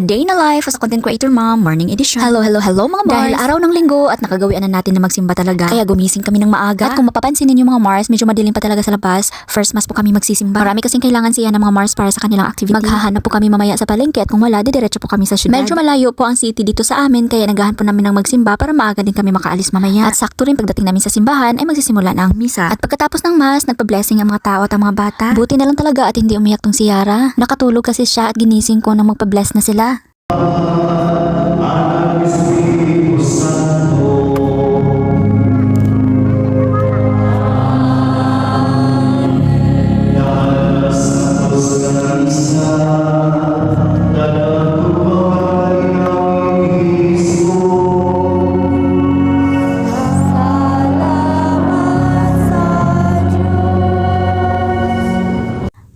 day in a life as a content creator mom, morning edition. Hello mga Mars. Dahil araw ng linggo at nakagawian na natin na magsimba talaga, kaya gumising kami ng maaga. At kung mapapansin ninyo mga Mars, medyo madilim pa talaga sa labas. First mass po kami magsisimba. Marami kasing kailangan siya ng mga Mars para sa kanilang activity. Maghahanap po kami mamaya sa palengke at kung wala, diretso po kami sa syudad. Medyo malayo po ang city dito sa amin, kaya naghahanap po namin ng magsimba para maaga din kami makaalis mamaya. At sakto rin pagdating namin sa simbahan ay magsisimula na ang misa. At pagkatapos ng mass, nagpa-blessing ang mga tao at ang mga bata. Buti na lang talaga at hindi umiyak tong si Yara. Nakatulog kasi siya at ginising ko nang magpa-bless na sila.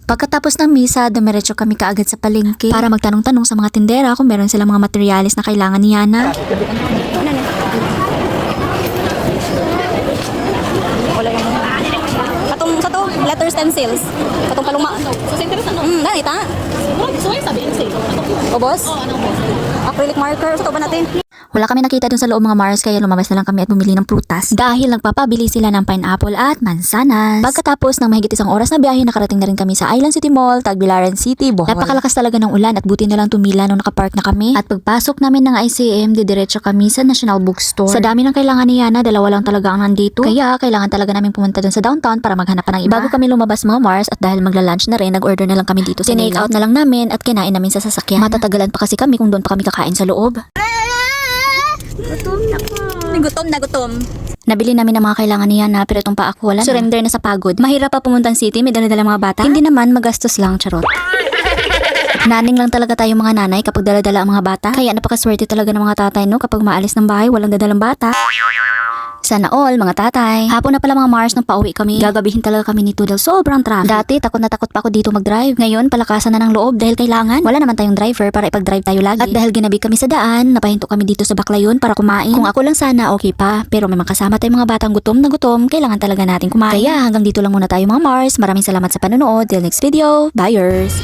Pagkatapos ng misa, dumiretso kami kaagad sa palengke para magtanong-tanong sa mga tindera kung meron silang mga materialis na kailangan ni Yana. Katong sa to, letters stencils. Katong paluma. So, sa interest ano? Ganita. So, sabihin sa'yo. O, boss? Oo, anong boss? Acrylic marker. Sa to ba natin? Wala kami nakita dun sa loob mga Mars, kaya lumabas na lang kami at bumili ng prutas dahil nagpapabili sila ng pineapple at mansanas. Pagkatapos ng mahigit isang oras na biyahe, nakarating na rin kami sa Island City Mall, Tagbilaran City, Bohol. Napakalakas talaga ng ulan at buti na lang tumila nung nakapark na kami. At pagpasok namin ng ICM, didiretso kami sa National Bookstore. Sa dami ng kailangan ni Yana, dalawa lang talaga ang nandito. Kaya kailangan talaga namin pumunta dun sa downtown para maghanap pa ng iba. Bago kami lumabas mga Mars at dahil magla-lunch na rin, nag-order na lang kami dito sa take out na lang namin at kinain namin sa sasakyan. Matatagalan pa kasi kami kung doon pa kami kakain sa loob. Gutom na gutom. Nabili namin ang mga kailangan niya na pero itong pa ako wala surrender na sa pagod. Mahirap pa pumuntang city, may dala-dala mga bata. Hindi naman, magastos lang, charot. Naning lang talaga tayo mga nanay kapag dala-dala ang mga bata. Kaya napakaswerte talaga ng mga tatay no kapag maalis ng bahay, walang dadalang bata. Sana all, mga tatay. Hapon na pala mga Mars nung pauwi kami. Gagabihin talaga kami nito dahil sobrang traffic. Dati, takot na takot pa ako dito mag-drive. Ngayon, palakasan na ng loob dahil kailangan. Wala naman tayong driver para ipag-drive tayo lagi. At dahil ginabi kami sa daan, napahinto kami dito sa Baclayon para kumain. Kung ako lang sana, okay pa. Pero may mga kasama tayong mga batang gutom na gutom, kailangan talaga natin kumain. Kaya hanggang dito lang muna tayo mga Mars. Maraming salamat sa panonood. Till next video. Bye-ers!